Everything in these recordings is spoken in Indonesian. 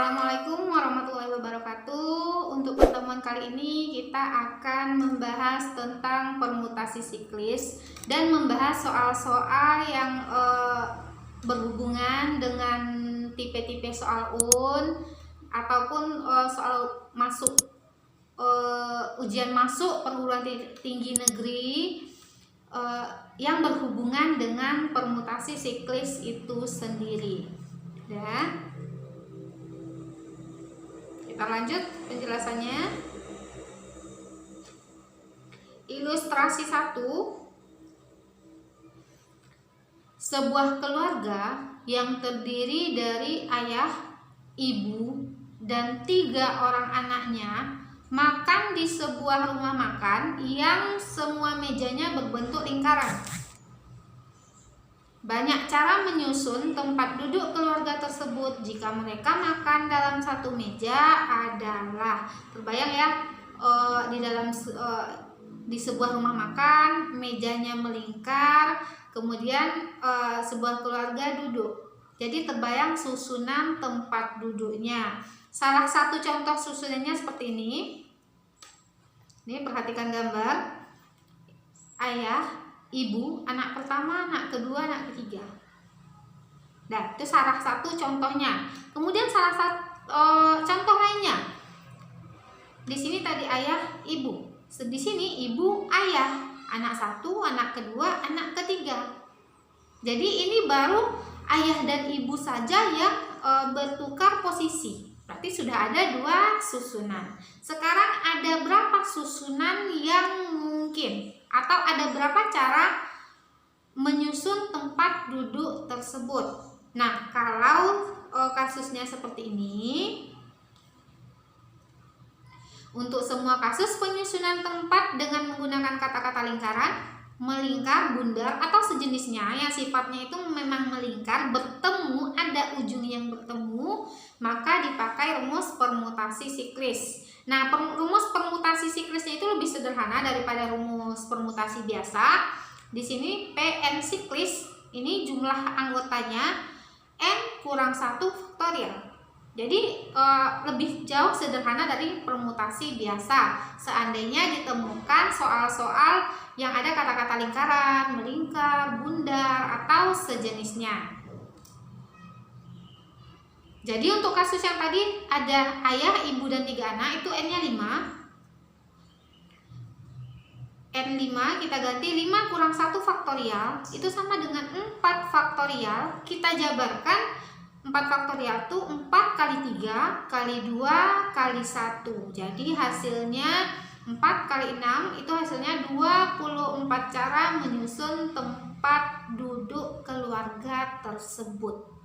Assalamualaikum warahmatullahi wabarakatuh. Untuk pertemuan kali ini kita akan membahas tentang permutasi siklis dan membahas soal-soal yang berhubungan dengan tipe-tipe soal UN ataupun soal masuk ujian masuk perguruan tinggi negeri yang berhubungan dengan permutasi siklis itu sendiri. Ya. Kita lanjut penjelasannya. Ilustrasi 1. Sebuah keluarga yang terdiri dari ayah, ibu, dan 3 orang anaknya makan di sebuah rumah makan yang semua mejanya berbentuk lingkaran. Banyak cara menyusun tempat duduk keluarga tersebut jika mereka makan dalam satu meja adalah, terbayang ya, di sebuah rumah makan mejanya melingkar, kemudian sebuah keluarga duduk. Jadi terbayang susunan tempat duduknya. Salah satu contoh susunannya seperti ini. Ini perhatikan gambar. Ayah, ibu, anak pertama, anak kedua, anak ketiga. Nah, itu salah satu contohnya. Kemudian salah satu contoh lainnya. Di sini tadi ayah, ibu. Di sini ibu, ayah, anak satu, anak kedua, anak ketiga. Jadi ini baru ayah dan ibu saja yang bertukar posisi. Berarti sudah ada 2 susunan. Sekarang ada berapa susunan yang mungkin? Atau ada berapa cara menyusun tempat duduk tersebut? Nah, kalau kasusnya seperti ini, untuk semua kasus penyusunan tempat dengan menggunakan kata-kata lingkaran, melingkar, bundar, atau sejenisnya yang sifatnya itu memang melingkar, bertemu, ada ujung yang bertemu, maka dipakai rumus permutasi siklis. Nah, rumus permutasi siklisnya itu lebih sederhana daripada rumus permutasi biasa. Di sini PN siklis, ini jumlah anggotanya N kurang 1 faktorial. Jadi lebih jauh sederhana dari permutasi biasa. Seandainya ditemukan soal-soal yang ada kata-kata lingkaran, melingkar, bundar, atau sejenisnya. Jadi untuk kasus yang tadi ada ayah, ibu, dan 3 anak, itu N-nya 5. N5 kita ganti 5 kurang 1 faktorial, itu sama dengan 4 faktorial. Kita jabarkan 4 faktorial itu 4 kali 3 kali 2 kali 1. Jadi hasilnya 4 kali 6 itu hasilnya 24 cara menyusun tempat duduk keluarga tersebut.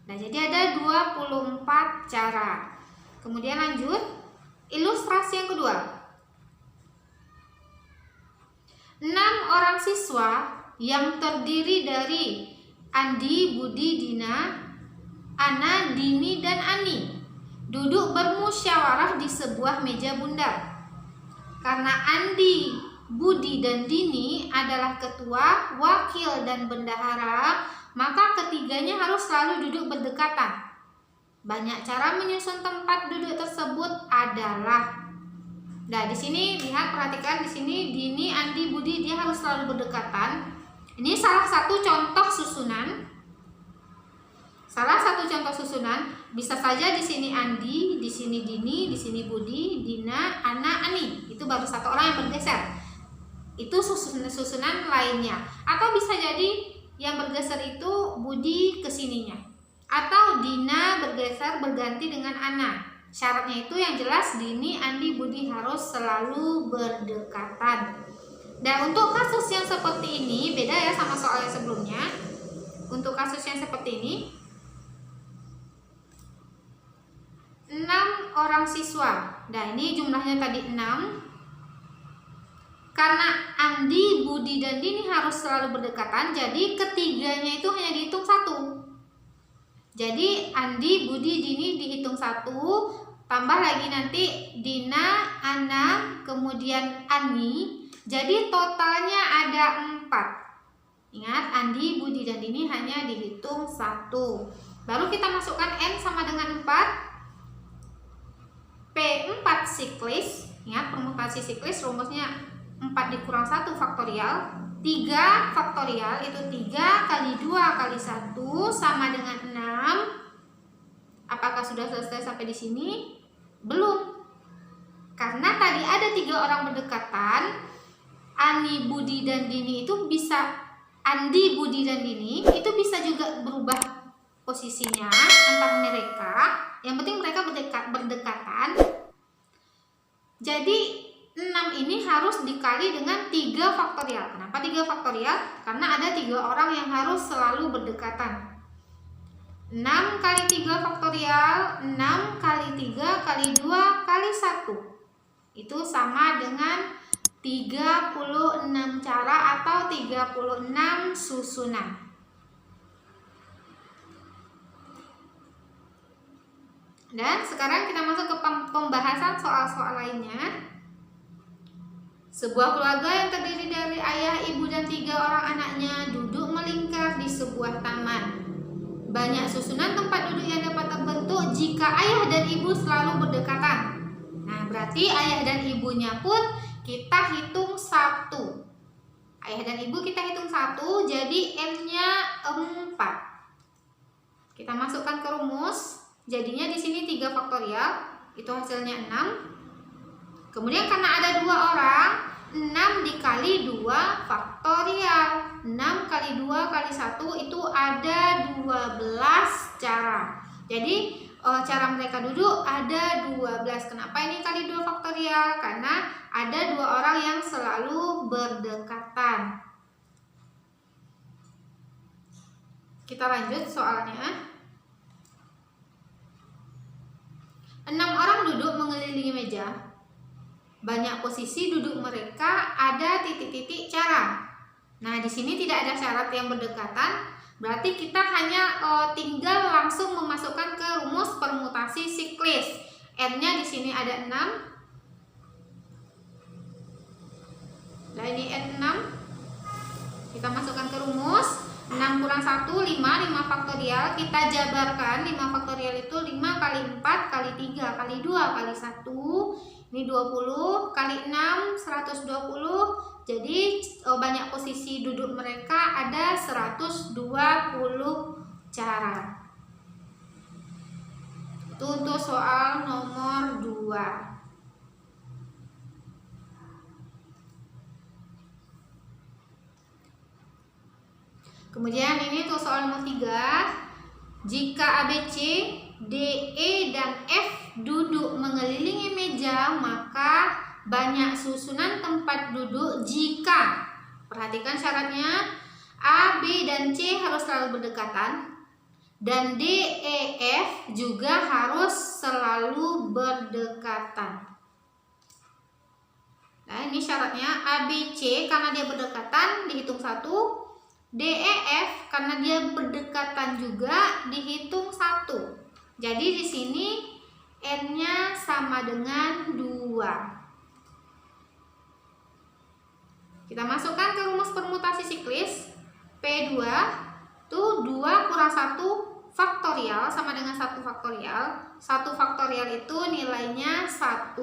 Nah, jadi ada 24 cara. Kemudian lanjut, ilustrasi yang kedua. 6 orang siswa yang terdiri dari Andi, Budi, Dina, Ana, Dini, dan Ani duduk bermusyawarah di sebuah meja bundar. Karena Andi, Budi, dan Dini adalah ketua, wakil, dan bendahara, maka ketiganya harus selalu duduk berdekatan. Banyak cara menyusun tempat duduk tersebut adalah. Nah, di sini lihat, perhatikan di sini Dini, Andi, Budi dia harus selalu berdekatan. Ini salah satu contoh susunan. Salah satu contoh susunan bisa saja di sini Andi, di sini Dini, di sini Budi, Dina, Ana, Ani. Itu baru 1 orang yang bergeser. Itu susunan lainnya. Atau bisa jadi yang bergeser itu Budi ke sininya. Atau Dina bergeser berganti dengan Ana. Syaratnya itu yang jelas Dini, Andi, Budi harus selalu berdekatan. Dan untuk kasus yang seperti ini beda ya sama soal yang sebelumnya. Untuk kasus yang seperti ini 6 orang siswa. Nah, ini jumlahnya tadi 6. Karena Andi, Budi, dan Dini harus selalu berdekatan, jadi ketiganya itu hanya dihitung 1. Jadi Andi, Budi, Dini dihitung 1, tambah lagi nanti Dina, Ana, kemudian Ani. Jadi totalnya ada 4. Ingat, Andi, Budi, dan Dini hanya dihitung 1. Baru kita masukkan N sama dengan 4. P4 siklis. Ingat permutasi siklis rumusnya 4 dikurang 1 faktorial. 3 faktorial itu 3 kali 2 kali 1 sama dengan 6. Apakah sudah selesai sampai di sini? Belum. Karena tadi ada 3 orang berdekatan. Ani, Budi, dan Dini itu bisa, Andi, Budi, dan Dini itu bisa juga berubah posisinya antar mereka. Yang penting mereka berdekatan. Jadi 6 ini harus dikali dengan 3 faktorial. Kenapa 3 faktorial? Karena ada 3 orang yang harus selalu berdekatan. 6 kali 3 faktorial, 6 kali 3 kali 2 kali 1. Itu sama dengan 36 cara atau 36 susunan. Dan sekarang kita masuk ke pembahasan soal-soal lainnya. Sebuah keluarga yang terdiri dari ayah, ibu, dan 3 orang anaknya duduk melingkar di sebuah taman. Banyak susunan tempat duduk yang dapat terbentuk jika ayah dan ibu selalu berdekatan. Nah, berarti ayah dan ibunya pun kita hitung 1. Ayah dan ibu kita hitung 1, jadi N-nya 4. Kita masukkan ke rumus. Jadinya di sini 3 faktorial, itu hasilnya 6. Kemudian karena ada 2 orang, 6 dikali 2 faktorial. 6 kali 2 kali 1 itu ada 12 cara. Jadi cara mereka duduk ada 12. Kenapa ini kali 2 faktorial? Karena ada 2 orang yang selalu berdekatan. Kita lanjut soalnya. 6 orang duduk mengelilingi meja. Banyak posisi duduk mereka ada titik-titik cara. Nah, di sini tidak ada syarat yang berdekatan. Berarti kita hanya tinggal langsung memasukkan ke rumus permutasi siklis. N-nya di sini ada 6. Nah, ini N6. Kita masukkan ke rumus. 6 kurang 1, 5 faktorial. Kita jabarkan 5 faktorial itu 5 kali 4 kali 3 kali 2 kali 1. Ini 20 kali 6 120. Jadi banyak posisi duduk mereka ada 120 cara. Itu untuk soal nomor 2. Kemudian ini untuk soal nomor 3. Jika ABC, DE, dan F duduk mengelilingi meja, maka banyak susunan tempat duduk jika, perhatikan syaratnya, A, B, dan C harus selalu berdekatan, dan D, E, F juga harus selalu berdekatan. Nah, ini syaratnya. A, B, C karena dia berdekatan dihitung 1. D, E, F karena dia berdekatan juga dihitung 1. Jadi di sini N-nya sama dengan 2. Kita masukkan ke rumus permutasi siklis. P2 itu 2 kurang 1 faktorial sama dengan 1 faktorial. 1 faktorial itu nilainya 1.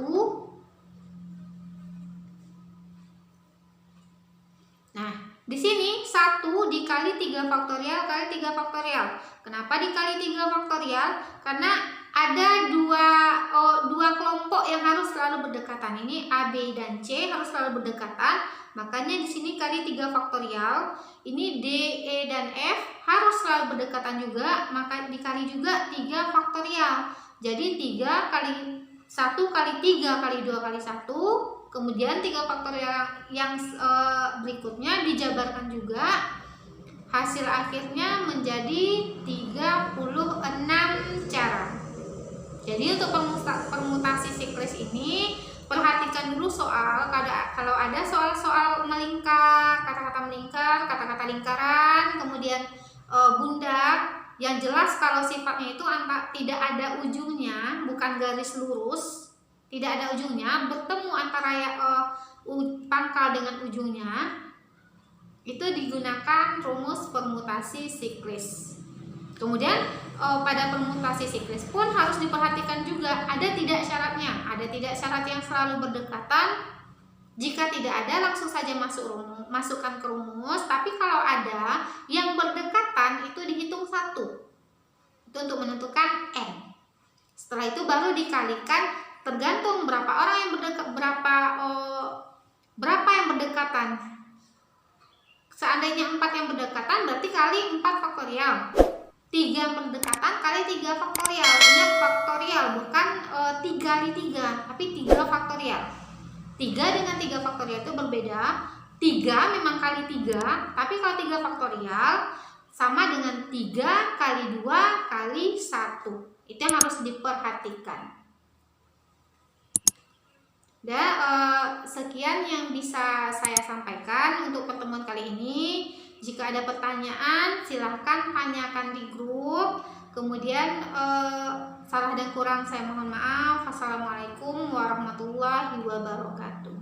Nah, di sini 1 dikali 3 faktorial kali 3 faktorial. Kenapa dikali 3 faktorial? Karena ada dua kelompok yang harus selalu berdekatan. Ini A, B, dan C harus selalu berdekatan. Makanya di sini kali 3 faktorial. Ini D, E, dan F harus selalu berdekatan juga. Maka dikali juga 3 faktorial. Jadi 3 kali 1 kali 3 kali 2 kali 1. Kemudian 3 faktorial yang berikutnya dijabarkan juga. Hasil akhirnya menjadi 36 cara. Jadi untuk permutasi siklis ini, perhatikan dulu soal. Kalau ada soal-soal melingkar, kata-kata melingkar, kata-kata lingkaran, kemudian bundak, yang jelas kalau sifatnya itu tidak ada ujungnya, bukan garis lurus, tidak ada ujungnya, bertemu antara pangkal dengan ujungnya, itu digunakan rumus permutasi siklis. Kemudian pada permutasi siklis pun harus diperhatikan juga, ada tidak syaratnya, ada tidak syarat yang selalu berdekatan. Jika tidak ada, langsung saja masukkan ke rumus. Tapi kalau ada yang berdekatan, itu dihitung 1. Itu untuk menentukan N. Setelah itu baru dikalikan, tergantung berapa orang yang berapa yang berdekatan. Seandainya 4 yang berdekatan, berarti kali 4 faktorial. 3 berdekatan kali 3 faktorial. Ingat faktorial, bukan 3 kali 3, tapi 3 faktorial. 3 dengan 3 faktorial itu berbeda. 3 memang kali 3, tapi kalau 3 faktorial sama dengan 3 kali 2 kali 1. Itu yang harus diperhatikan. Dan sekian yang bisa saya sampaikan untuk pertemuan kali ini. Jika ada pertanyaan, silahkan tanyakan di grup. Kemudian salah dan kurang saya mohon maaf. Assalamualaikum warahmatullahi wabarakatuh.